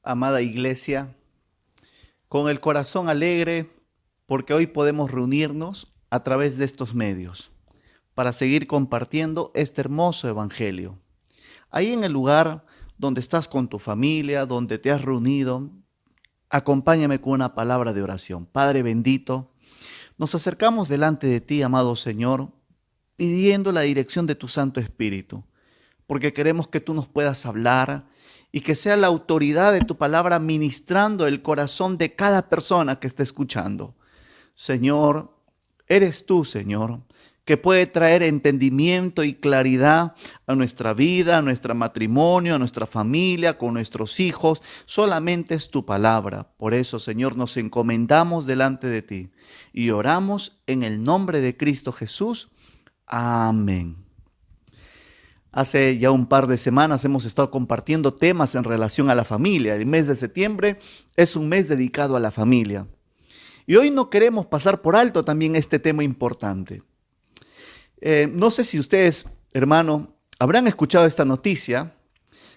amada iglesia, con el corazón alegre porque hoy podemos reunirnos a través de estos medios para seguir compartiendo este hermoso evangelio. Ahí en el lugar donde estás con tu familia, donde te has reunido, acompáñame con una palabra de oración. Padre bendito, nos acercamos delante de ti, amado Señor, pidiendo la dirección de tu Santo Espíritu, porque queremos que tú nos puedas hablar y que sea la autoridad de tu palabra ministrando el corazón de cada persona que esté escuchando. Señor, eres tú, Señor, que puede traer entendimiento y claridad a nuestra vida, a nuestro matrimonio, a nuestra familia, con nuestros hijos. Solamente es tu palabra. Por eso, Señor, nos encomendamos delante de ti y oramos en el nombre de Cristo Jesús. Amén. Hace ya un par de semanas hemos estado compartiendo temas en relación a la familia. El mes de septiembre es un mes dedicado a la familia. Y hoy no queremos pasar por alto también este tema importante. No sé si ustedes, hermano, habrán escuchado esta noticia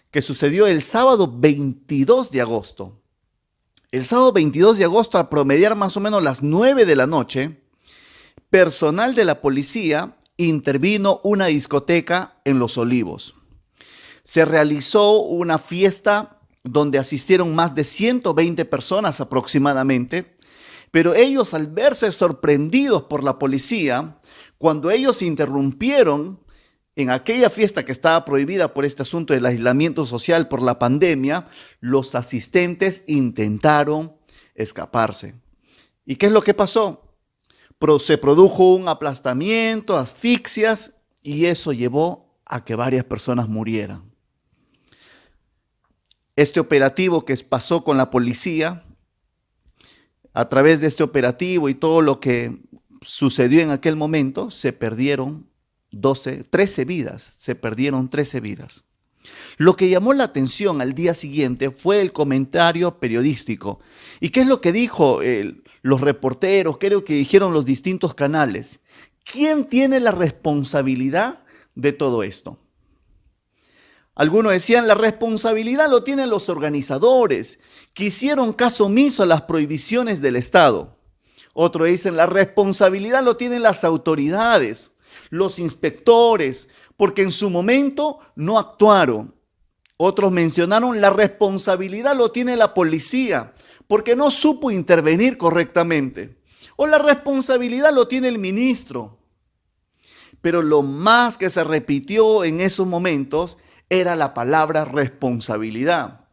que sucedió el sábado 22 de agosto. El sábado 22 de agosto, a promediar más o menos las 9 de la noche, personal de la policía intervino una discoteca en Los Olivos. Se realizó una fiesta donde asistieron más de 120 personas aproximadamente, pero ellos, al verse sorprendidos por la policía, cuando ellos interrumpieron en aquella fiesta que estaba prohibida por este asunto del aislamiento social por la pandemia, los asistentes intentaron escaparse. ¿Y qué es lo que pasó? Se produjo un aplastamiento, asfixias, y eso llevó a que varias personas murieran. Este operativo que pasó con la policía, a través de este operativo y todo lo que sucedió en aquel momento, se perdieron 13 vidas, se perdieron 13 vidas. Lo que llamó la atención al día siguiente fue el comentario periodístico. ¿Y qué es lo que dijo los reporteros? Creo que dijeron los distintos canales. ¿Quién tiene la responsabilidad de todo esto? Algunos decían, la responsabilidad lo tienen los organizadores, que hicieron caso omiso a las prohibiciones del Estado. Otros dicen, la responsabilidad lo tienen las autoridades, los inspectores, porque en su momento no actuaron. Otros mencionaron, la responsabilidad lo tiene la policía, porque no supo intervenir correctamente. O la responsabilidad lo tiene el ministro. Pero lo más que se repitió en esos momentos era la palabra responsabilidad.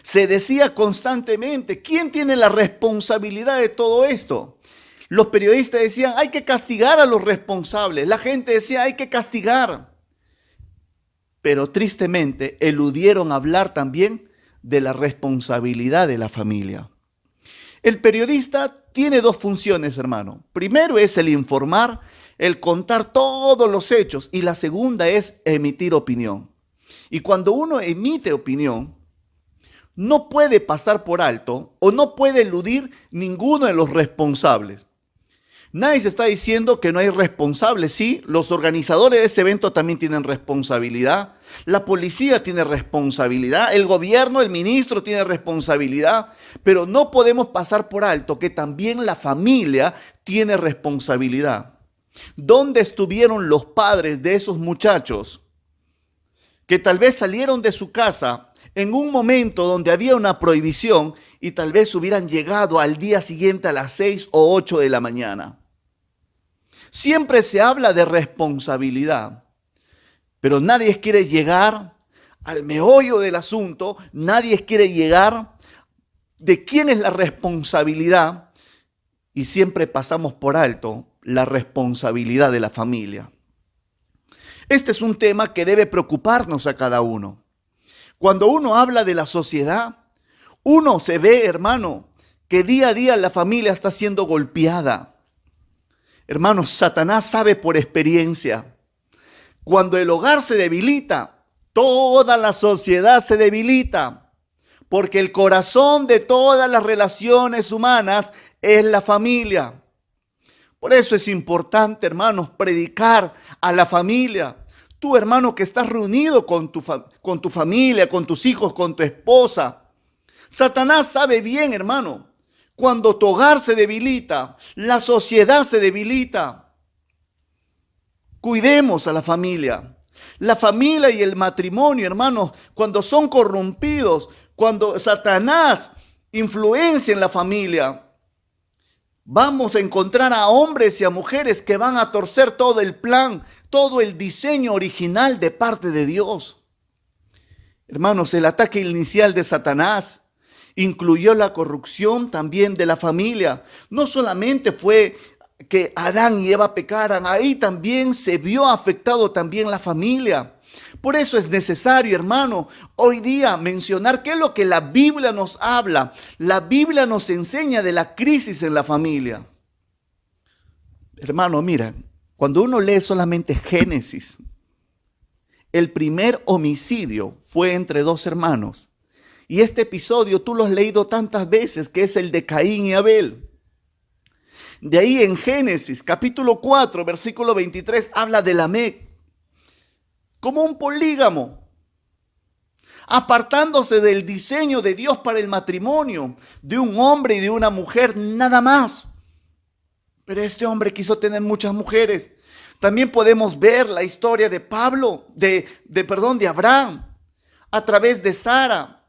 Se decía constantemente, ¿quién tiene la responsabilidad de todo esto? Los periodistas decían, hay que castigar a los responsables. La gente decía, hay que castigar. Pero tristemente eludieron hablar también de la responsabilidad de la familia. El periodista tiene dos funciones, hermano. Primero es el informar, el contar todos los hechos, y la segunda es emitir opinión. Y cuando uno emite opinión, no puede pasar por alto o no puede eludir ninguno de los responsables. Nadie se está diciendo que no hay responsables. Sí, los organizadores de ese evento también tienen responsabilidad. La policía tiene responsabilidad. El gobierno, el ministro tiene responsabilidad. Pero no podemos pasar por alto que también la familia tiene responsabilidad. ¿Dónde estuvieron los padres de esos muchachos que tal vez salieron de su casa en un momento donde había una prohibición y tal vez hubieran llegado al día siguiente a las 6 o 8 de la mañana? Siempre se habla de responsabilidad, pero nadie quiere llegar al meollo del asunto, nadie quiere llegar de quién es la responsabilidad, y siempre pasamos por alto la responsabilidad de la familia. Este es un tema que debe preocuparnos a cada uno. Cuando uno habla de la sociedad, uno se ve, hermano, que día a día la familia está siendo golpeada. Hermanos, Satanás sabe por experiencia. Cuando el hogar se debilita, toda la sociedad se debilita, porque el corazón de todas las relaciones humanas es la familia. Por eso es importante, hermanos, predicar a la familia. Tú, hermano, que estás reunido con tu familia, con tus hijos, con tu esposa, Satanás sabe bien, hermano, cuando tu hogar se debilita, la sociedad se debilita. Cuidemos a la familia. La familia y el matrimonio, hermanos, cuando son corrompidos, cuando Satanás influencia en la familia, vamos a encontrar a hombres y a mujeres que van a torcer todo el plan, todo el diseño original de parte de Dios. Hermanos, el ataque inicial de Satanás incluyó la corrupción también de la familia. No solamente fue que Adán y Eva pecaran, ahí también se vio afectado también la familia. Por eso es necesario, hermano, hoy día mencionar qué es lo que la Biblia nos habla. La Biblia nos enseña de la crisis en la familia. Hermano, mira, cuando uno lee solamente Génesis, el primer homicidio fue entre dos hermanos. Y este episodio tú lo has leído tantas veces, que es el de Caín y Abel. De ahí en Génesis, capítulo 4, versículo 23, habla de Lamec como un polígamo, apartándose del diseño de Dios para el matrimonio, de un hombre y de una mujer, nada más. Pero este hombre quiso tener muchas mujeres. También podemos ver la historia de de Abraham, a través de Sara.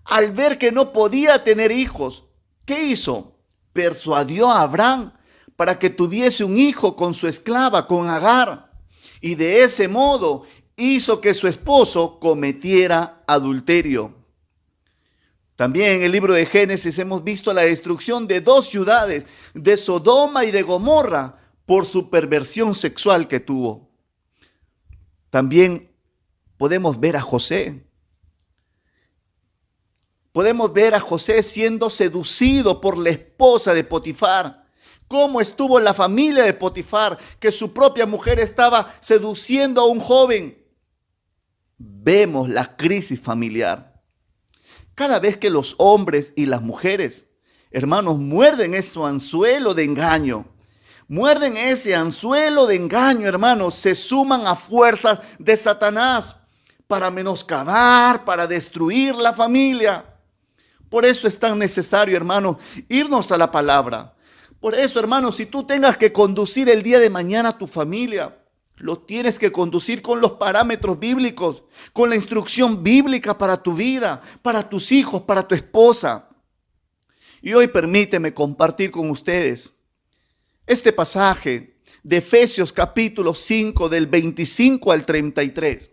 Al ver que no podía tener hijos, ¿qué hizo? Persuadió a Abraham para que tuviese un hijo con su esclava, con Agar. Y de ese modo hizo que su esposo cometiera adulterio. También en el libro de Génesis hemos visto la destrucción de dos ciudades, de Sodoma y de Gomorra, por su perversión sexual que tuvo. También podemos ver a José. Podemos ver a José siendo seducido por la esposa de Potifar. Cómo estuvo la familia de Potifar, que su propia mujer estaba seduciendo a un joven. Vemos la crisis familiar. Cada vez que los hombres y las mujeres, hermanos, muerden ese anzuelo de engaño, hermanos, se suman a fuerzas de Satanás para menoscabar, para destruir la familia. Por eso es tan necesario, hermano, irnos a la palabra. Por eso, hermano, si tú tengas que conducir el día de mañana a tu familia, lo tienes que conducir con los parámetros bíblicos, con la instrucción bíblica para tu vida, para tus hijos, para tu esposa. Y hoy permíteme compartir con ustedes este pasaje de Efesios capítulo 5 del 25 al 33.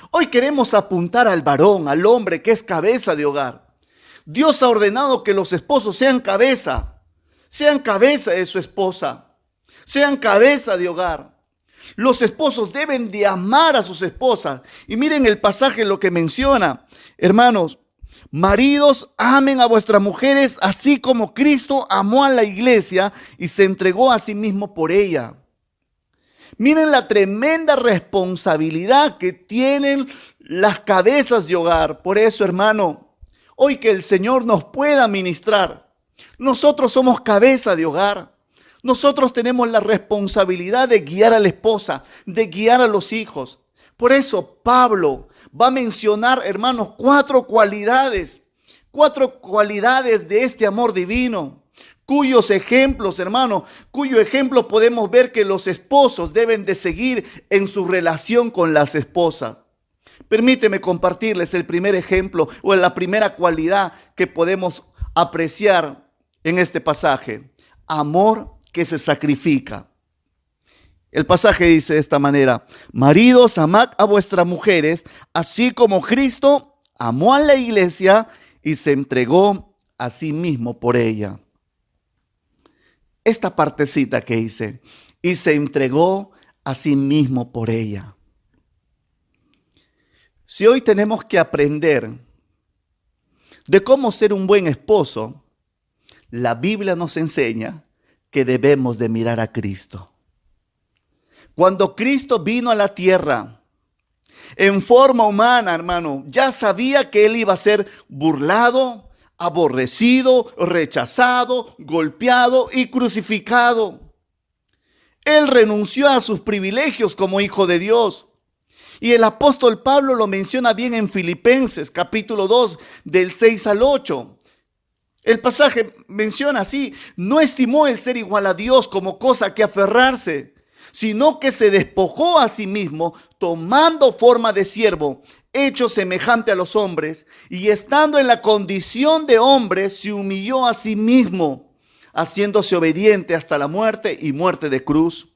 Hoy queremos apuntar al varón, al hombre que es cabeza de hogar. Dios ha ordenado que los esposos sean cabeza de su esposa, sean cabeza de hogar. Los esposos deben de amar a sus esposas. Y miren el pasaje lo que menciona, hermanos. Maridos, amen a vuestras mujeres, así como Cristo amó a la iglesia y se entregó a sí mismo por ella. Miren la tremenda responsabilidad que tienen las cabezas de hogar. Por eso, hermano, hoy que el Señor nos pueda ministrar. Nosotros somos cabeza de hogar. Nosotros tenemos la responsabilidad de guiar a la esposa, de guiar a los hijos. Por eso Pablo va a mencionar, hermanos, cuatro cualidades de este amor divino, cuyos ejemplos, hermanos, cuyo ejemplo podemos ver que los esposos deben de seguir en su relación con las esposas. Permíteme compartirles el primer ejemplo o la primera cualidad que podemos apreciar en este pasaje. Amor que se sacrifica. El pasaje dice de esta manera: maridos, amad a vuestras mujeres, así como Cristo amó a la iglesia y se entregó a sí mismo por ella. Esta partecita que dice, y se entregó a sí mismo por ella. Si hoy tenemos que aprender de cómo ser un buen esposo, la Biblia nos enseña que debemos de mirar a Cristo. Cuando Cristo vino a la tierra en forma humana, hermano, ya sabía que Él iba a ser burlado, aborrecido, rechazado, golpeado y crucificado. Él renunció a sus privilegios como hijo de Dios. Y el apóstol Pablo lo menciona bien en Filipenses, capítulo 2, del 6 al 8. El pasaje menciona así: no estimó el ser igual a Dios como cosa que aferrarse, sino que se despojó a sí mismo, tomando forma de siervo, hecho semejante a los hombres, y estando en la condición de hombre, se humilló a sí mismo, haciéndose obediente hasta la muerte y muerte de cruz.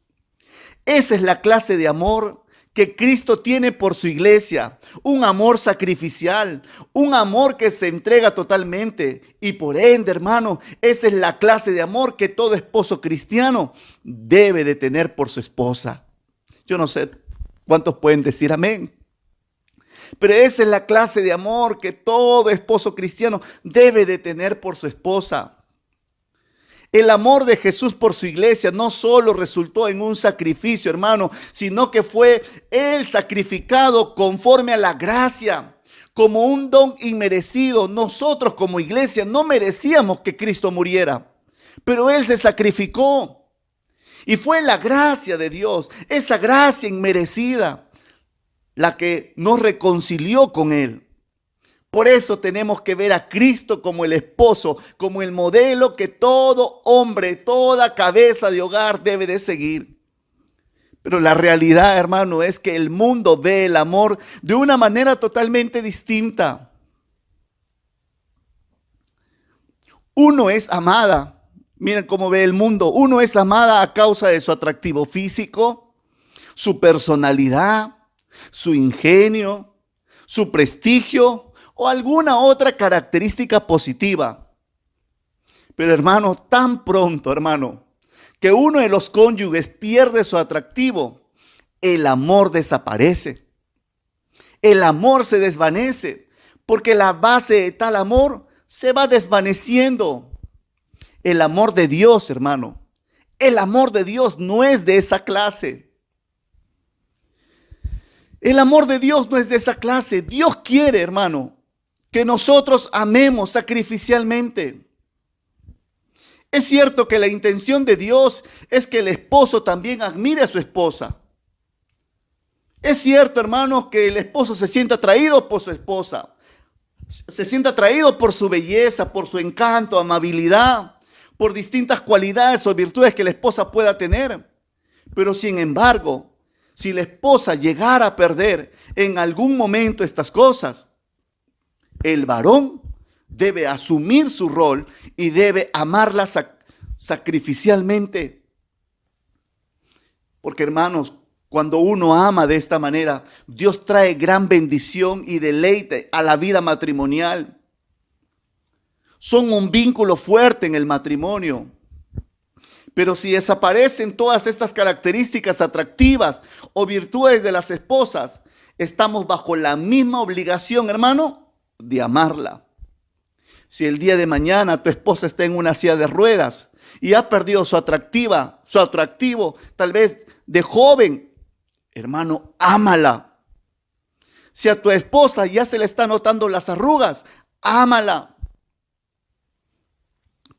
Esa es la clase de amor que Cristo tiene por su iglesia, un amor sacrificial, un amor que se entrega totalmente. Y por ende, hermano, esa es la clase de amor que todo esposo cristiano debe de tener por su esposa. Yo no sé cuántos pueden decir amén, pero esa es la clase de amor que todo esposo cristiano debe de tener por su esposa. El amor de Jesús por su iglesia no solo resultó en un sacrificio, hermano, sino que fue Él sacrificado conforme a la gracia, como un don inmerecido. Nosotros como iglesia no merecíamos que Cristo muriera, pero Él se sacrificó. Y fue la gracia de Dios, esa gracia inmerecida, la que nos reconcilió con Él. Por eso tenemos que ver a Cristo como el esposo, como el modelo que todo hombre, toda cabeza de hogar debe de seguir. Pero la realidad, hermano, es que el mundo ve el amor de una manera totalmente distinta. Uno es amada, miren cómo ve el mundo. Uno es amada a causa de su atractivo físico, su personalidad, su ingenio, su prestigio o alguna otra característica positiva. Pero hermano, tan pronto, hermano, que uno de los cónyuges pierde su atractivo, el amor desaparece. El amor se desvanece, porque la base de tal amor se va desvaneciendo. El amor de Dios, hermano, el amor de Dios no es de esa clase. El amor de Dios no es de esa clase. Dios quiere, hermano, que nosotros amemos sacrificialmente. Es cierto que la intención de Dios es que el esposo también admire a su esposa. Es cierto, hermanos, que el esposo se sienta atraído por su esposa, se sienta atraído por su belleza, por su encanto, amabilidad, por distintas cualidades o virtudes que la esposa pueda tener. Pero sin embargo, si la esposa llegara a perder en algún momento estas cosas, el varón debe asumir su rol y debe amarla sacrificialmente. Porque, hermanos, cuando uno ama de esta manera, Dios trae gran bendición y deleite a la vida matrimonial. Son un vínculo fuerte en el matrimonio. Pero si desaparecen todas estas características atractivas o virtudes de las esposas, estamos bajo la misma obligación, hermano, de amarla. Si el día de mañana tu esposa está en una silla de ruedas y ha perdido su atractivo, tal vez de joven, hermano, ámala. Si a tu esposa ya se le están notando las arrugas, ámala.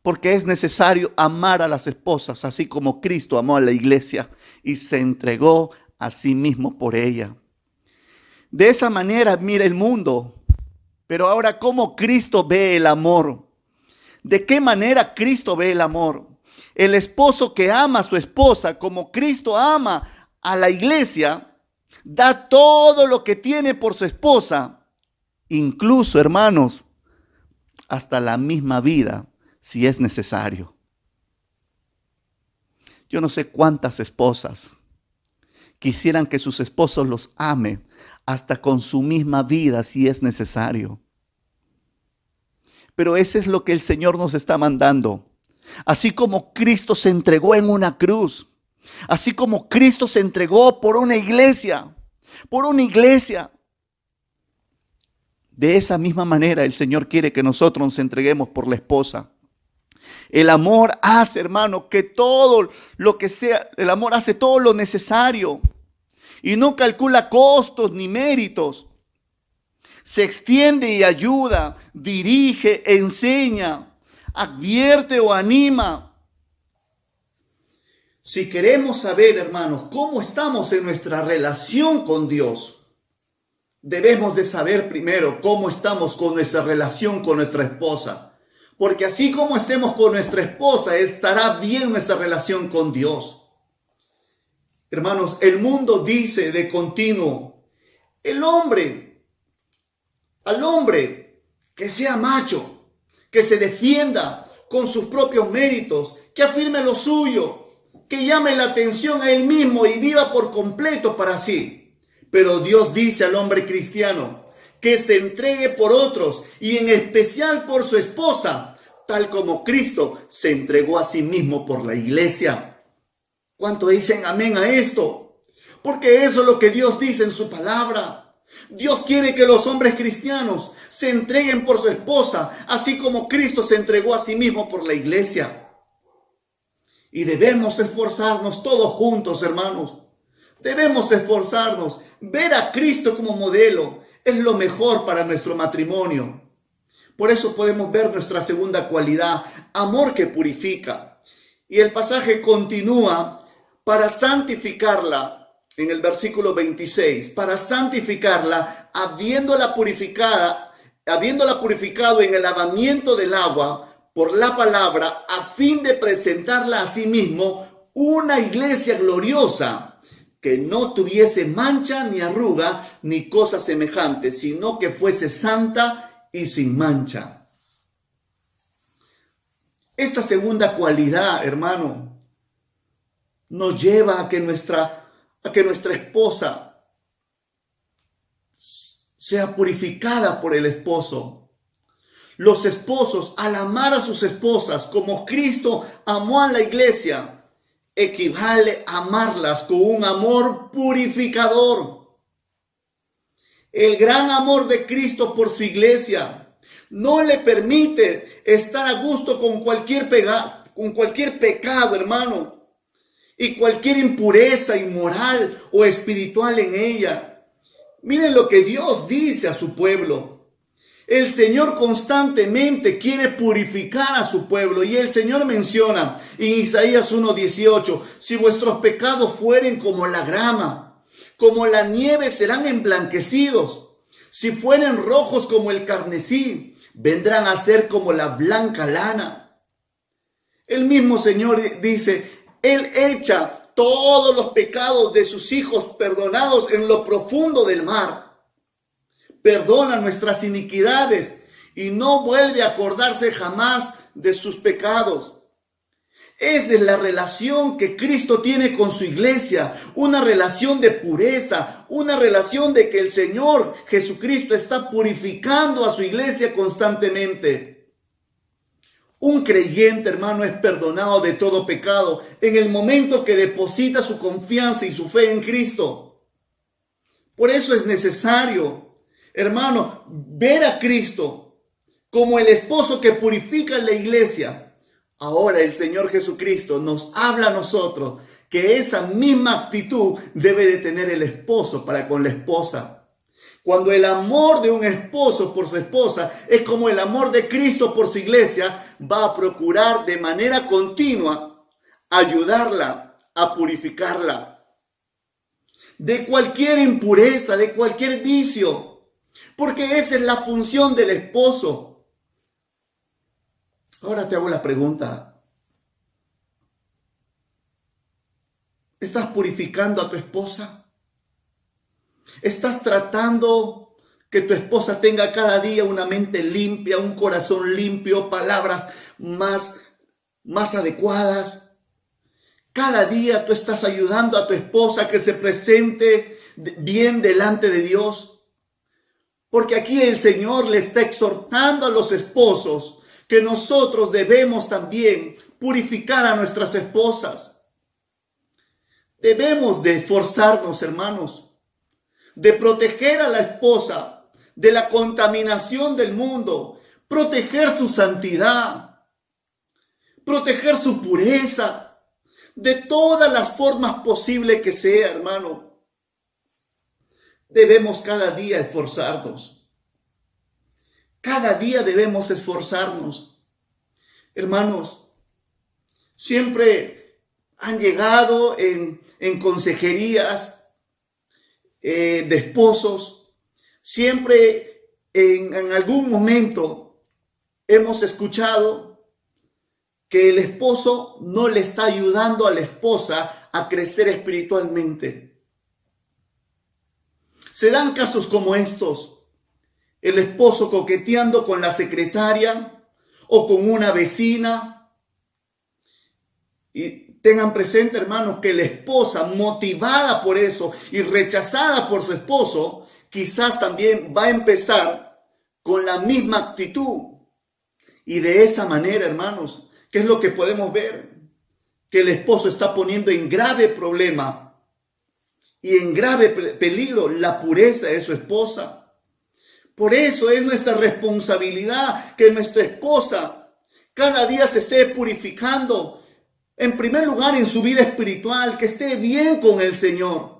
Porque es necesario amar a las esposas, así como Cristo amó a la iglesia y se entregó a sí mismo por ella. De esa manera mira el mundo. Pero ahora, ¿cómo Cristo ve el amor? ¿De qué manera Cristo ve el amor? El esposo que ama a su esposa como Cristo ama a la iglesia, da todo lo que tiene por su esposa, incluso, hermanos, hasta la misma vida, si es necesario. Yo no sé cuántas esposas quisieran que sus esposos los amen hasta con su misma vida si es necesario. Pero eso es lo que el Señor nos está mandando. Así como Cristo se entregó en una cruz, así como Cristo se entregó por una iglesia, de esa misma manera el Señor quiere que nosotros nos entreguemos por la esposa. El amor hace, hermano, que todo lo que sea, el amor hace todo lo necesario y no calcula costos ni méritos. Se extiende y ayuda, dirige, enseña, advierte o anima. Si queremos saber, hermanos, cómo estamos en nuestra relación con Dios, debemos de saber primero cómo estamos con nuestra relación con nuestra esposa. Porque así como estemos con nuestra esposa, estará bien nuestra relación con Dios. Hermanos, el mundo dice de continuo, al hombre que sea macho, que se defienda con sus propios méritos, que afirme lo suyo, que llame la atención a él mismo y viva por completo para sí. Pero Dios dice al hombre cristiano que se entregue por otros y en especial por su esposa, tal como Cristo se entregó a sí mismo por la iglesia. ¿Cuánto dicen amén a esto? Porque eso es lo que Dios dice en su palabra. Dios quiere que los hombres cristianos se entreguen por su esposa, así como Cristo se entregó a sí mismo por la iglesia. Y debemos esforzarnos todos juntos, hermanos. Debemos esforzarnos. Ver a Cristo como modelo es lo mejor para nuestro matrimonio. Por eso podemos ver nuestra segunda cualidad, amor que purifica. Y el pasaje continúa para santificarla. En el versículo 26, para santificarla, habiéndola purificado en el lavamiento del agua por la palabra, a fin de presentarla a sí mismo una iglesia gloriosa, que no tuviese mancha ni arruga ni cosa semejante, sino que fuese santa y sin mancha. Esta segunda cualidad, hermano, nos lleva a que nuestra esposa sea purificada por el esposo. Los esposos, al amar a sus esposas como Cristo amó a la iglesia, equivale a amarlas con un amor purificador. El gran amor de Cristo por su iglesia no le permite estar a gusto con cualquier pecado, hermano, y cualquier impureza inmoral o espiritual en ella. Miren lo que Dios dice a su pueblo. El Señor constantemente quiere purificar a su pueblo, y el Señor menciona en Isaías 1:18, si vuestros pecados fueren como la grama, como la nieve serán emblanquecidos, si fueren rojos como el carmesí, vendrán a ser como la blanca lana. El mismo Señor dice, Él echa todos los pecados de sus hijos perdonados en lo profundo del mar. Perdona nuestras iniquidades y no vuelve a acordarse jamás de sus pecados. Esa es la relación que Cristo tiene con su iglesia, una relación de pureza, una relación de que el Señor Jesucristo está purificando a su iglesia constantemente. Un creyente, hermano, es perdonado de todo pecado en el momento que deposita su confianza y su fe en Cristo. Por eso es necesario, hermano, ver a Cristo como el esposo que purifica la iglesia. Ahora el Señor Jesucristo nos habla a nosotros que esa misma actitud debe de tener el esposo para con la esposa. Cuando el amor de un esposo por su esposa es como el amor de Cristo por su iglesia, va a procurar de manera continua ayudarla a purificarla de cualquier impureza, de cualquier vicio, porque esa es la función del esposo. Ahora te hago la pregunta. ¿Estás purificando a tu esposa? ¿Estás tratando que tu esposa tenga cada día una mente limpia, un corazón limpio, palabras más adecuadas? Cada día tú estás ayudando a tu esposa a que se presente bien delante de Dios. Porque aquí el Señor le está exhortando a los esposos que nosotros debemos también purificar a nuestras esposas. Debemos de esforzarnos, hermanos, de proteger a la esposa de la contaminación del mundo, proteger su santidad, proteger su pureza, de todas las formas posibles que sea, hermano. Debemos cada día esforzarnos. Cada día debemos esforzarnos. Hermanos, siempre han llegado en consejerías de esposos, Siempre en algún momento hemos escuchado que el esposo no le está ayudando a la esposa a crecer espiritualmente. Se dan casos como estos: el esposo coqueteando con la secretaria o con una vecina. Y tengan presente, hermanos, que la esposa, motivada por eso y rechazada por su esposo, quizás también va a empezar con la misma actitud. Y de esa manera, hermanos, ¿qué es lo que podemos ver? Que el esposo está poniendo en grave problema y en grave peligro la pureza de su esposa. Por eso es nuestra responsabilidad que nuestra esposa cada día se esté purificando. En primer lugar, en su vida espiritual, que esté bien con el Señor,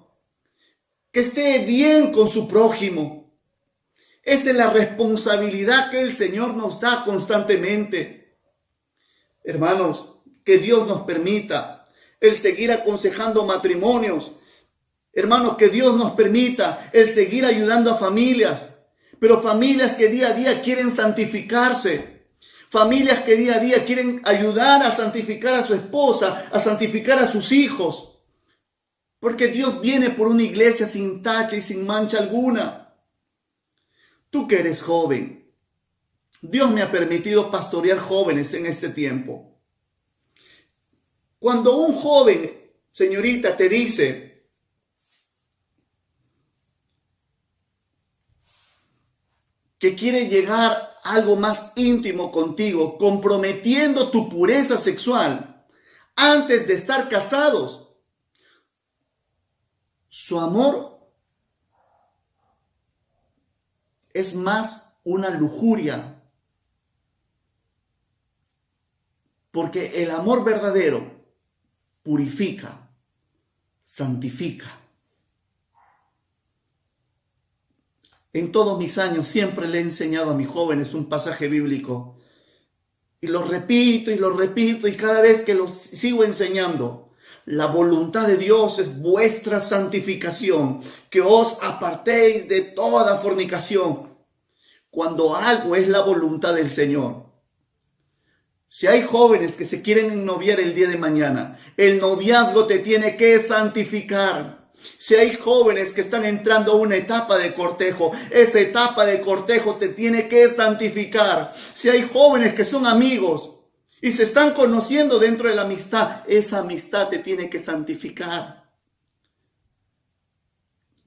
que esté bien con su prójimo. Esa es la responsabilidad que el Señor nos da constantemente. Hermanos, que Dios nos permita el seguir aconsejando matrimonios. Hermanos, que Dios nos permita el seguir ayudando a familias, pero familias que día a día quieren santificarse. Familias que día a día quieren ayudar a santificar a su esposa, a santificar a sus hijos. Porque Dios viene por una iglesia sin tacha y sin mancha alguna. Tú que eres joven, Dios me ha permitido pastorear jóvenes en este tiempo. Cuando un joven, señorita, te dice: que quiere llegar a algo más íntimo contigo, comprometiendo tu pureza sexual antes de estar casados, su amor es más una lujuria, porque el amor verdadero purifica, santifica. En todos mis años siempre le he enseñado a mis jóvenes un pasaje bíblico. Y lo repito y cada vez que lo sigo enseñando: la voluntad de Dios es vuestra santificación, que os apartéis de toda fornicación. Cuando algo es la voluntad del Señor. Si hay jóvenes que se quieren ennoviar el día de mañana, el noviazgo te tiene que santificar. Si hay jóvenes que están entrando a una etapa de cortejo, esa etapa de cortejo te tiene que santificar. Si hay jóvenes que son amigos y se están conociendo dentro de la amistad, esa amistad te tiene que santificar.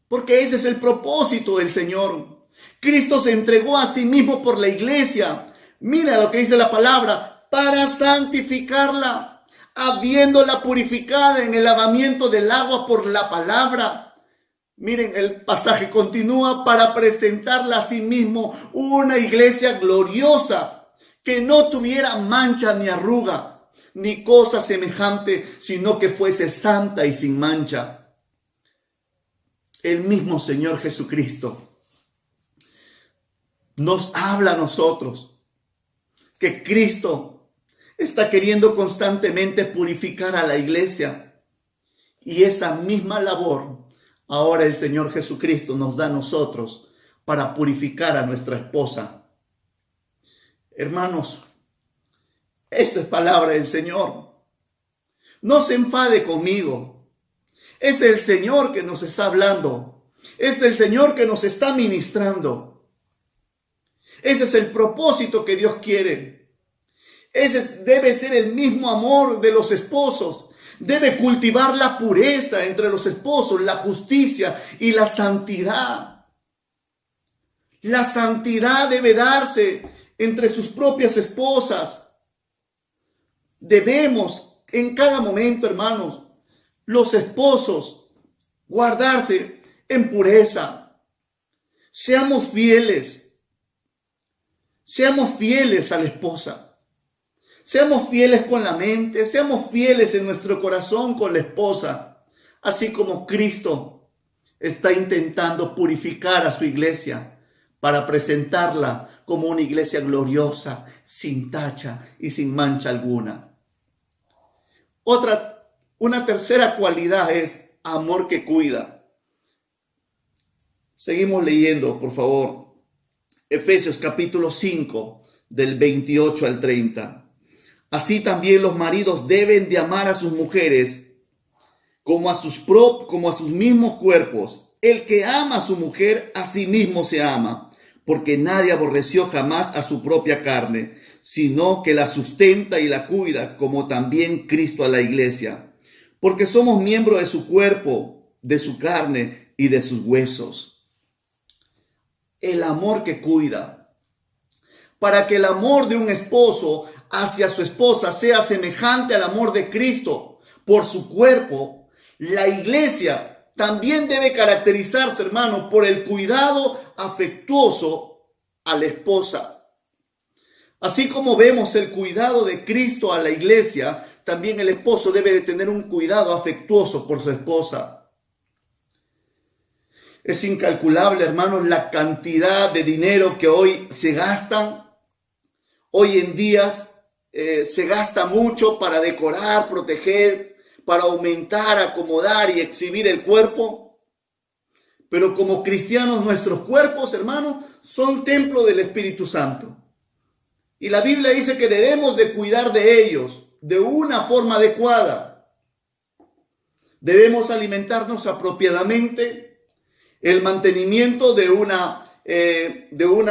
Porque ese es el propósito del Señor. Cristo se entregó a sí mismo por la iglesia. Mira lo que dice la palabra: para santificarla, habiéndola purificada en el lavamiento del agua por la palabra. Miren, el pasaje continúa: para presentarla a sí mismo una iglesia gloriosa, que no tuviera mancha ni arruga, ni cosa semejante, sino que fuese santa y sin mancha. El mismo Señor Jesucristo nos habla a nosotros que Cristo está queriendo constantemente purificar a la iglesia. Y esa misma labor ahora el Señor Jesucristo nos da a nosotros para purificar a nuestra esposa. Hermanos, esto es palabra del Señor. No se enfade conmigo. Es el Señor que nos está hablando. Es el Señor que nos está ministrando. Ese es el propósito que Dios quiere. Ese debe ser el mismo amor de los esposos. Debe cultivar la pureza entre los esposos, la justicia y la santidad. La santidad debe darse entre sus propias esposas. Debemos en cada momento, hermanos, los esposos, guardarse en pureza. Seamos fieles a la esposa. Seamos fieles con la mente, seamos fieles en nuestro corazón con la esposa, así como Cristo está intentando purificar a su iglesia para presentarla como una iglesia gloriosa, sin tacha y sin mancha alguna. Una tercera cualidad es amor que cuida. Seguimos leyendo, por favor. Efesios capítulo 5, del 28 al 30. Así también los maridos deben de amar a sus mujeres como a sus mismos cuerpos. El que ama a su mujer, a sí mismo se ama, porque nadie aborreció jamás a su propia carne, sino que la sustenta y la cuida, como también Cristo a la iglesia, porque somos miembros de su cuerpo, de su carne y de sus huesos. El amor que cuida. Para que el amor de un esposo hacia su esposa sea semejante al amor de Cristo por su cuerpo, la iglesia también debe caracterizarse, hermano, por el cuidado afectuoso a la esposa. Así como vemos el cuidado de Cristo a la iglesia, también el esposo debe de tener un cuidado afectuoso por su esposa. Es incalculable, hermanos, la cantidad de dinero que hoy se gastan. Hoy en día se gasta mucho para decorar, proteger, para aumentar, acomodar y exhibir el cuerpo. Pero como cristianos, nuestros cuerpos, hermanos, son templo del Espíritu Santo. Y la Biblia dice que debemos de cuidar de ellos de una forma adecuada. Debemos alimentarnos apropiadamente, el mantenimiento de una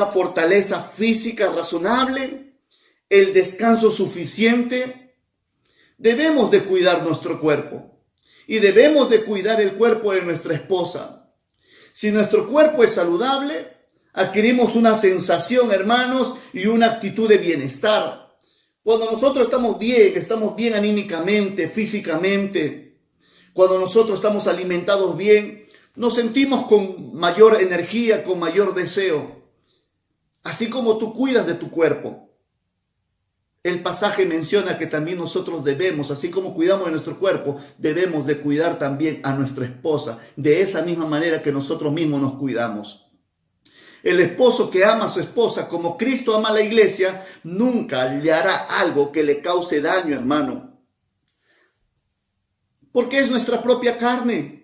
fortaleza física razonable, el descanso suficiente. Debemos de cuidar nuestro cuerpo y debemos de cuidar el cuerpo de nuestra esposa. Si nuestro cuerpo es saludable, adquirimos una sensación, hermanos, y una actitud de bienestar. Cuando nosotros estamos bien anímicamente, físicamente, cuando nosotros estamos alimentados bien, nos sentimos con mayor energía, con mayor deseo. Así como tú cuidas de tu cuerpo. El pasaje menciona que también nosotros debemos, así como cuidamos de nuestro cuerpo, debemos de cuidar también a nuestra esposa, de esa misma manera que nosotros mismos nos cuidamos. El esposo que ama a su esposa como Cristo ama a la iglesia, nunca le hará algo que le cause daño, hermano. Porque es nuestra propia carne.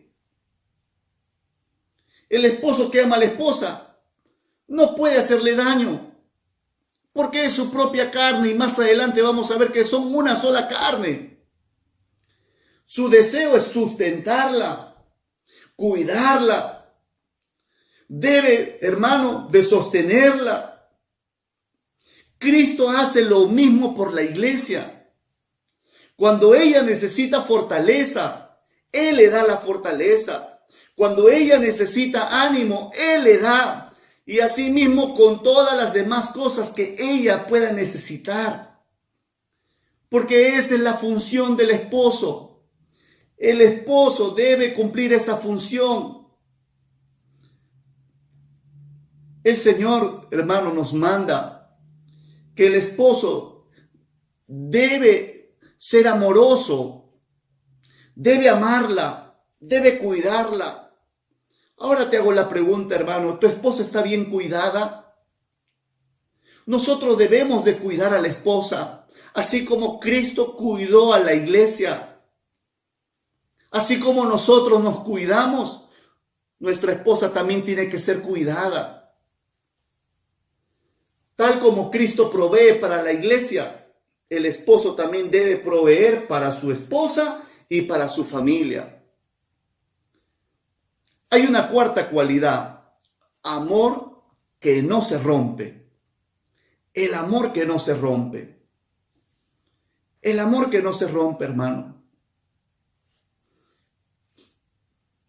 El esposo que ama a la esposa no puede hacerle daño. Porque es su propia carne y más adelante vamos a ver que son una sola carne. Su deseo es sustentarla, cuidarla. Debe, hermano, de sostenerla. Cristo hace lo mismo por la iglesia. Cuando ella necesita fortaleza, Él le da la fortaleza. Cuando ella necesita ánimo, Él le da. Y asimismo con todas las demás cosas que ella pueda necesitar. Porque esa es la función del esposo. El esposo debe cumplir esa función. El Señor, hermano, nos manda que el esposo debe ser amoroso, debe amarla, debe cuidarla. Ahora te hago la pregunta, hermano, ¿tu esposa está bien cuidada? Nosotros debemos de cuidar a la esposa, así como Cristo cuidó a la iglesia. Así como nosotros nos cuidamos, nuestra esposa también tiene que ser cuidada. Tal como Cristo provee para la iglesia, el esposo también debe proveer para su esposa y para su familia. Hay una cuarta cualidad, amor que no se rompe. El amor que no se rompe. El amor que no se rompe, hermano.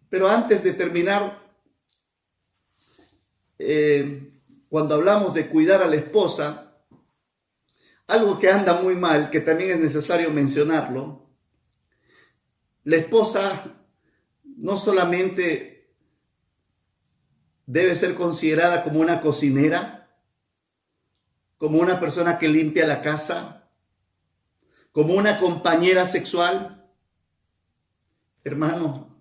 Pero antes de terminar, cuando hablamos de cuidar a la esposa, algo que anda muy mal, que también es necesario mencionarlo, la esposa no solamente debe ser considerada como una cocinera, como una persona que limpia la casa, como una compañera sexual. Hermano,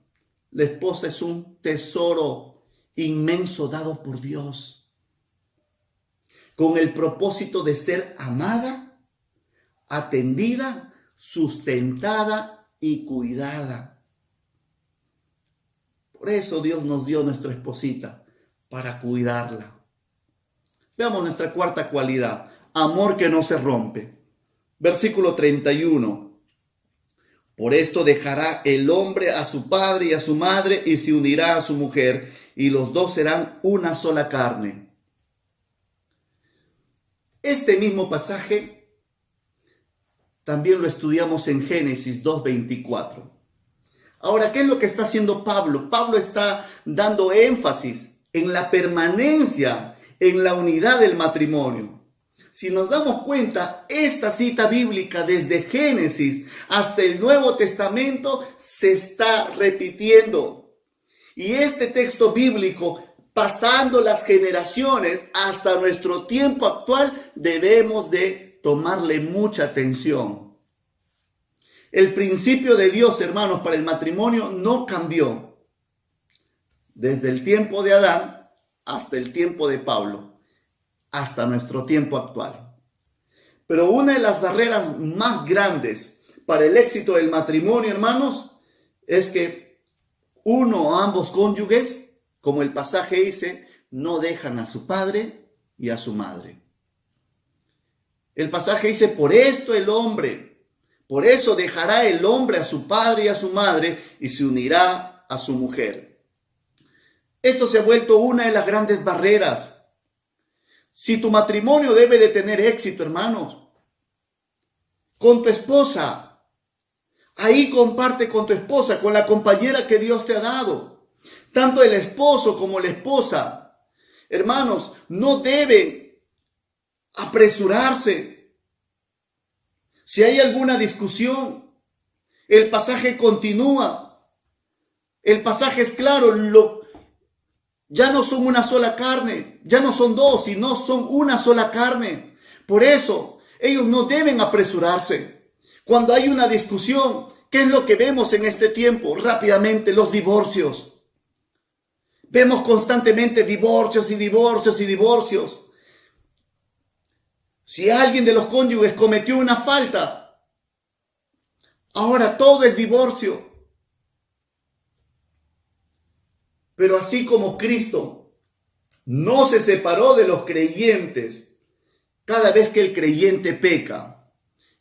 la esposa es un tesoro inmenso dado por Dios, con el propósito de ser amada, atendida, sustentada y cuidada. Por eso Dios nos dio nuestra esposita, para cuidarla. Veamos nuestra cuarta cualidad, amor que no se rompe. Versículo 31. Por esto dejará el hombre a su padre y a su madre y se unirá a su mujer, y los dos serán una sola carne. Este mismo pasaje también lo estudiamos en Génesis 2:24. Ahora, ¿qué es lo que está haciendo Pablo? Pablo está dando énfasis en la permanencia, en la unidad del matrimonio. Si nos damos cuenta, esta cita bíblica desde Génesis hasta el Nuevo Testamento se está repitiendo. Y este texto bíblico, pasando las generaciones hasta nuestro tiempo actual, debemos de tomarle mucha atención. El principio de Dios, hermanos, para el matrimonio no cambió desde el tiempo de Adán hasta el tiempo de Pablo, hasta nuestro tiempo actual. Pero una de las barreras más grandes para el éxito del matrimonio, hermanos, es que uno o ambos cónyuges, como el pasaje dice, no dejan a su padre y a su madre. El pasaje dice, por eso dejará el hombre a su padre y a su madre y se unirá a su mujer. Esto se ha vuelto una de las grandes barreras. Si tu matrimonio debe de tener éxito, hermanos, con tu esposa, ahí comparte con tu esposa, con la compañera que Dios te ha dado. Tanto el esposo como la esposa, hermanos, no deben apresurarse. Si hay alguna discusión, el pasaje continúa. El pasaje es claro, ya no son una sola carne, ya no son dos, sino son una sola carne. Por eso, ellos no deben apresurarse. Cuando hay una discusión, ¿qué es lo que vemos en este tiempo? Rápidamente, los divorcios. Vemos constantemente divorcios y divorcios y divorcios. Si alguien de los cónyuges cometió una falta, ahora todo es divorcio. Pero así como Cristo no se separó de los creyentes, cada vez que el creyente peca,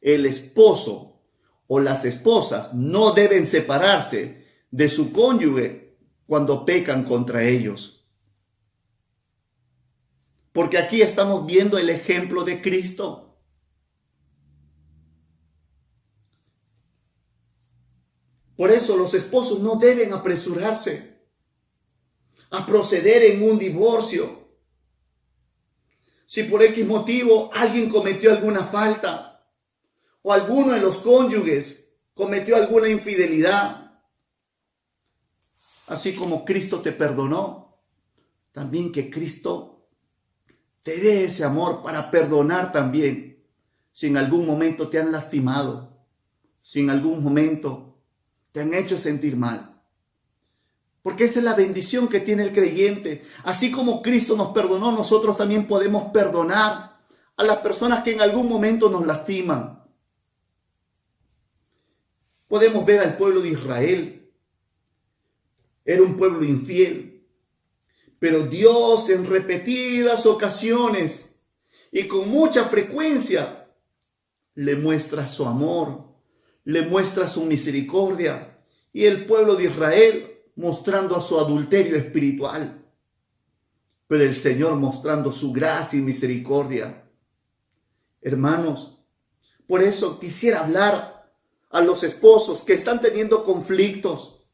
el esposo o las esposas no deben separarse de su cónyuge cuando pecan contra ellos. Porque aquí estamos viendo el ejemplo de Cristo. Por eso los esposos no deben apresurarse a proceder en un divorcio. Si por X motivo alguien cometió alguna falta o alguno de los cónyuges cometió alguna infidelidad, así como Cristo te perdonó, también que Cristo te dé ese amor para perdonar también si en algún momento te han lastimado, si en algún momento te han hecho sentir mal. Porque esa es la bendición que tiene el creyente. Así como Cristo nos perdonó, nosotros también podemos perdonar a las personas que en algún momento nos lastiman. Podemos ver al pueblo de Israel. Era un pueblo infiel. Pero Dios en repetidas ocasiones y con mucha frecuencia le muestra su amor, le muestra su misericordia. Y el pueblo de Israel mostrando su adulterio espiritual, pero el Señor mostrando su gracia y misericordia. Hermanos, por eso quisiera hablar a los esposos que están teniendo conflictos.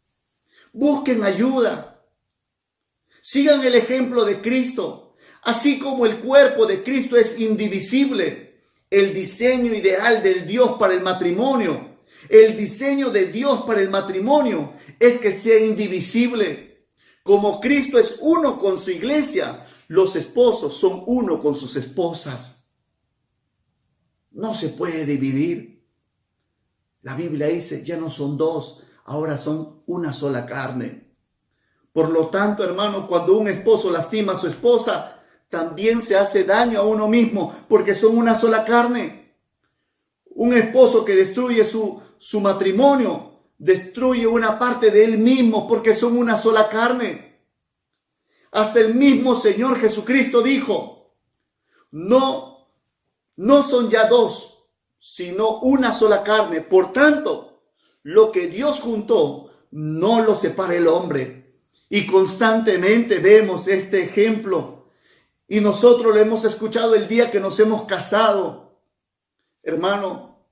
Busquen ayuda. Sigan el ejemplo de Cristo. Así como el cuerpo de Cristo es indivisible, el diseño ideal del Dios para el matrimonio, el diseño de Dios para el matrimonio es que sea indivisible. Como Cristo es uno con su iglesia, los esposos son uno con sus esposas. No se puede dividir. La Biblia dice, ya no son dos, ahora son una sola carne. Por lo tanto, hermano, cuando un esposo lastima a su esposa, también se hace daño a uno mismo, porque son una sola carne. Un esposo que destruye su matrimonio, destruye una parte de él mismo, porque son una sola carne. Hasta el mismo Señor Jesucristo dijo, no son ya dos, sino una sola carne. Por tanto, lo que Dios juntó, no lo separa el hombre. Y constantemente vemos este ejemplo. Y nosotros lo hemos escuchado el día que nos hemos casado. Hermano,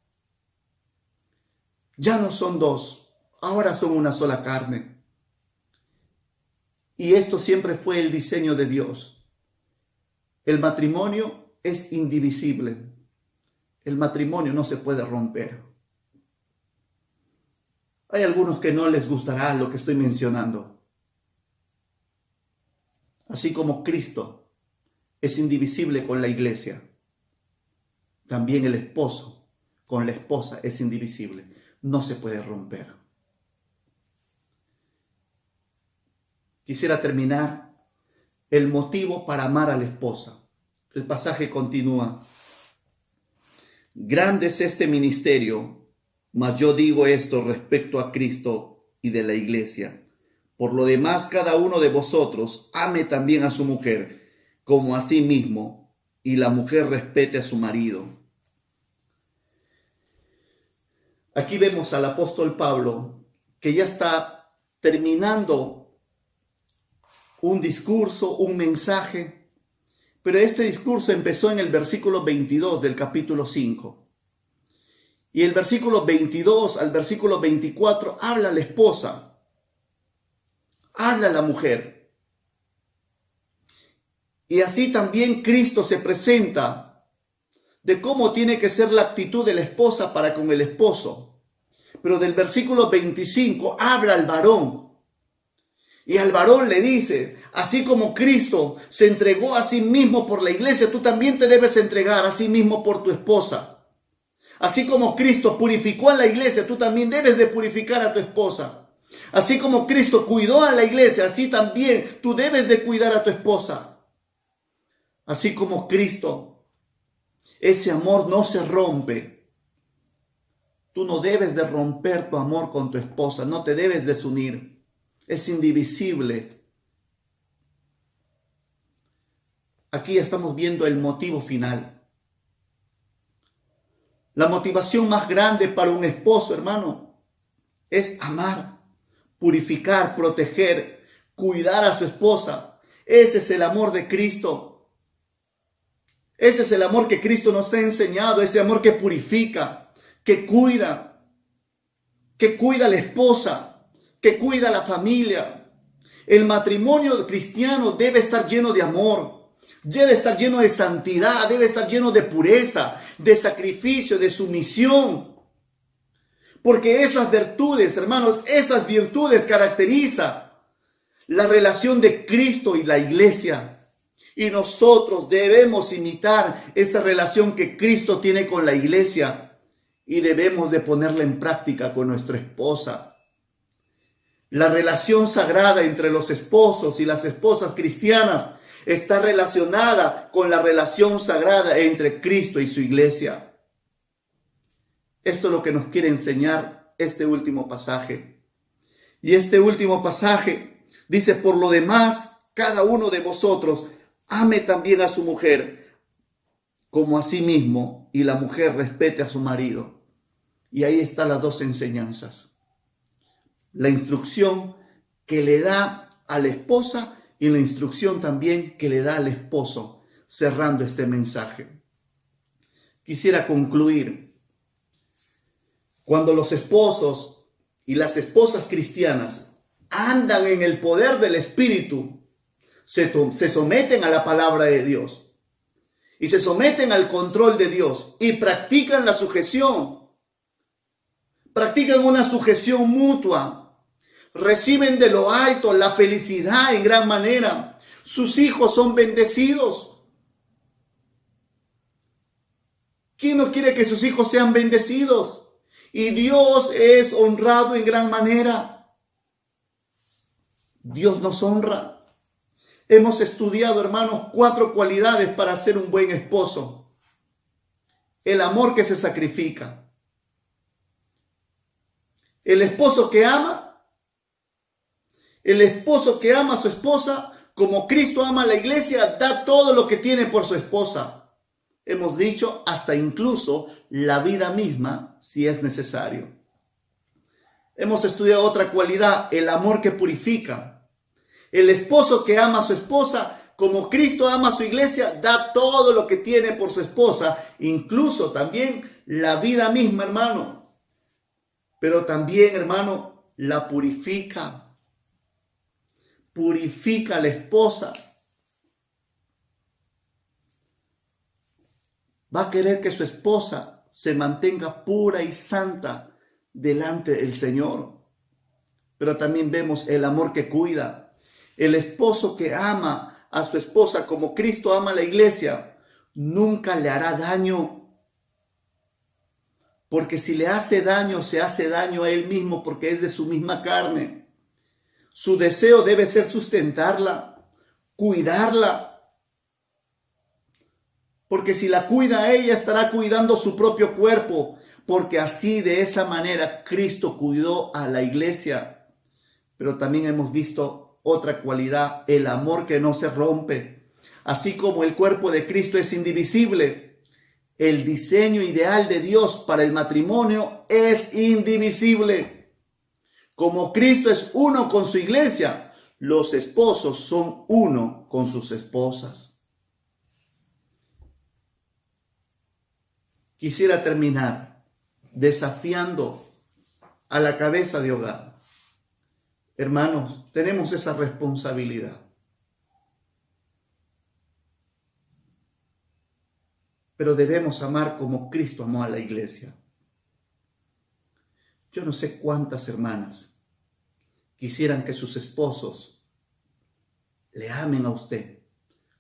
ya no son dos, ahora son una sola carne. Y esto siempre fue el diseño de Dios. El matrimonio es indivisible. El matrimonio no se puede romper. Hay algunos que no les gustará lo que estoy mencionando. Así como Cristo es indivisible con la iglesia, también el esposo con la esposa es indivisible. No se puede romper. Quisiera terminar el motivo para amar a la esposa. El pasaje continúa. Grande es este ministerio, mas yo digo esto respecto a Cristo y de la iglesia. Por lo demás, cada uno de vosotros ame también a su mujer, como a sí mismo, y la mujer respete a su marido. Aquí vemos al apóstol Pablo, que ya está terminando un discurso, un mensaje, pero este discurso empezó en el versículo 22 del capítulo 5. Y el versículo 22 al versículo 24 habla a la esposa, habla a la mujer. Y así también Cristo se presenta de cómo tiene que ser la actitud de la esposa para con el esposo. Pero del versículo 25 habla al varón. Y al varón le dice, así como Cristo se entregó a sí mismo por la iglesia, tú también te debes entregar a sí mismo por tu esposa. Así como Cristo purificó a la iglesia, tú también debes de purificar a tu esposa. Así como Cristo cuidó a la iglesia, así también tú debes de cuidar a tu esposa. Así como Cristo, ese amor no se rompe. Tú no debes de romper tu amor con tu esposa, no te debes desunir. Es indivisible. Aquí estamos viendo el motivo final. La motivación más grande para un esposo, hermano, es amar, purificar, proteger, cuidar a su esposa. Ese es el amor de Cristo. Ese es el amor que Cristo nos ha enseñado, ese amor que purifica, que cuida a la esposa, que cuida a la familia. El matrimonio cristiano debe estar lleno de amor, debe estar lleno de santidad, debe estar lleno de pureza, de sacrificio, de sumisión. Porque esas virtudes, hermanos, esas virtudes caracterizan la relación de Cristo y la iglesia. Y nosotros debemos imitar esa relación que Cristo tiene con la iglesia y debemos de ponerla en práctica con nuestra esposa. La relación sagrada entre los esposos y las esposas cristianas está relacionada con la relación sagrada entre Cristo y su iglesia. Esto es lo que nos quiere enseñar este último pasaje. Y este último pasaje dice, por lo demás, cada uno de vosotros ame también a su mujer como a sí mismo, y la mujer respete a su marido. Y ahí están las dos enseñanzas. La instrucción que le da a la esposa y la instrucción también que le da al esposo, cerrando este mensaje. Quisiera concluir. Cuando los esposos y las esposas cristianas andan en el poder del Espíritu, se someten a la palabra de Dios y se someten al control de Dios y practican la sujeción, practican una sujeción mutua, reciben de lo alto la felicidad en gran manera. Sus hijos son bendecidos. ¿Quién no quiere que sus hijos sean bendecidos? Y Dios es honrado en gran manera. Dios nos honra. Hemos estudiado, hermanos, 4 cualidades para ser un buen esposo. El amor que se sacrifica. El esposo que ama. El esposo que ama a su esposa como Cristo ama a la iglesia, da todo lo que tiene por su esposa. Hemos dicho hasta incluso la vida misma, si es necesario. Hemos estudiado otra cualidad, el amor que purifica. El esposo que ama a su esposa, como Cristo ama a su iglesia, da todo lo que tiene por su esposa, incluso también la vida misma, hermano. Pero también, hermano, la purifica. Purifica a la esposa. Va a querer que su esposa se mantenga pura y santa delante del Señor. Pero también vemos el amor que cuida. El esposo que ama a su esposa como Cristo ama a la iglesia, nunca le hará daño. Porque si le hace daño, se hace daño a él mismo porque es de su misma carne. Su deseo debe ser sustentarla, cuidarla. Porque si la cuida a ella, estará cuidando su propio cuerpo. Porque así, de esa manera, Cristo cuidó a la iglesia. Pero también hemos visto otra cualidad, el amor que no se rompe. Así como el cuerpo de Cristo es indivisible, el diseño ideal de Dios para el matrimonio es indivisible. Como Cristo es uno con su iglesia, los esposos son uno con sus esposas. Quisiera terminar desafiando a la cabeza de hogar. Hermanos, tenemos esa responsabilidad. Pero debemos amar como Cristo amó a la iglesia. Yo no sé cuántas hermanas quisieran que sus esposos le amen a usted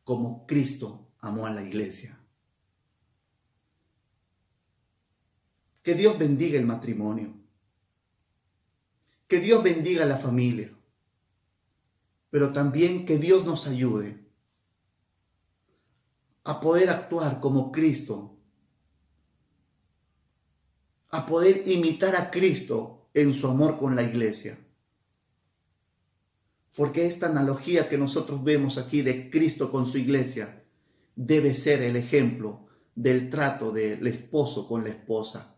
como Cristo amó a la iglesia. Que Dios bendiga el matrimonio. Que Dios bendiga la familia. Pero también que Dios nos ayude a poder actuar como Cristo, a poder imitar a Cristo en su amor con la iglesia. Porque esta analogía que nosotros vemos aquí de Cristo con su iglesia debe ser el ejemplo del trato del esposo con la esposa.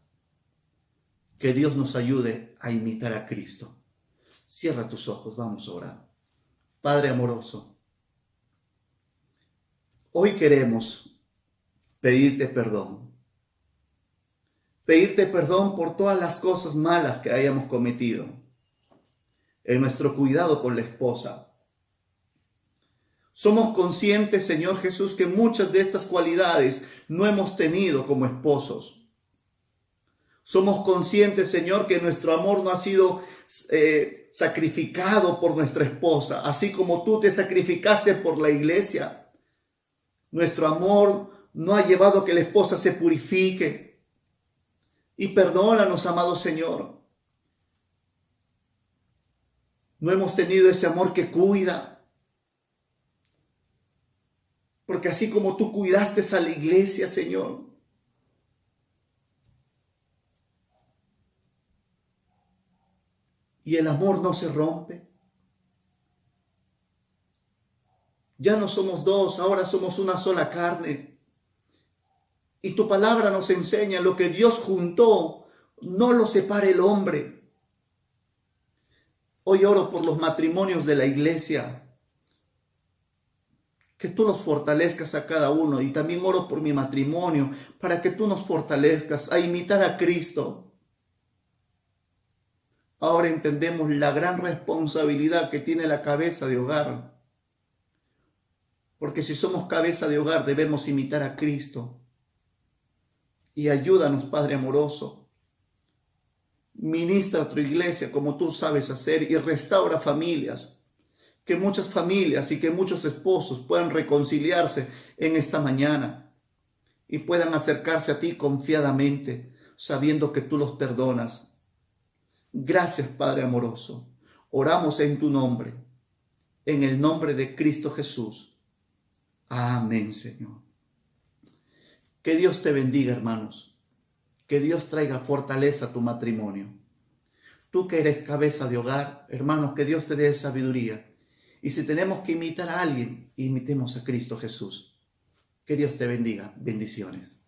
Que Dios nos ayude a imitar a Cristo. Cierra tus ojos, vamos a orar. Padre amoroso, hoy queremos pedirte perdón. Pedirte perdón por todas las cosas malas que hayamos cometido en nuestro cuidado con la esposa. Somos conscientes, Señor Jesús, que muchas de estas cualidades no hemos tenido como esposos. Somos conscientes, Señor, que nuestro amor no ha sido sacrificado por nuestra esposa, así como tú te sacrificaste por la iglesia. Nuestro amor no ha llevado a que la esposa se purifique. Y perdónanos, amado Señor. No hemos tenido ese amor que cuida. Porque así como tú cuidaste a la iglesia, Señor, y el amor no se rompe. Ya no somos dos, ahora somos una sola carne. Y tu palabra nos enseña lo que Dios juntó, no lo separe el hombre. Hoy oro por los matrimonios de la iglesia. Que tú los fortalezcas a cada uno. Y también oro por mi matrimonio, para que tú nos fortalezcas a imitar a Cristo. Ahora entendemos la gran responsabilidad que tiene la cabeza de hogar. Porque si somos cabeza de hogar, debemos imitar a Cristo. Y ayúdanos, Padre amoroso. Ministra a tu iglesia como tú sabes hacer y restaura familias. Que muchas familias y que muchos esposos puedan reconciliarse en esta mañana y puedan acercarse a ti confiadamente, sabiendo que tú los perdonas. Gracias, Padre amoroso. Oramos en tu nombre, en el nombre de Cristo Jesús. Amén, Señor. Que Dios te bendiga, hermanos. Que Dios traiga fortaleza a tu matrimonio. Tú que eres cabeza de hogar, hermanos, que Dios te dé sabiduría Y si tenemos que imitar a alguien, imitemos a Cristo Jesús. Que Dios te bendiga. Bendiciones.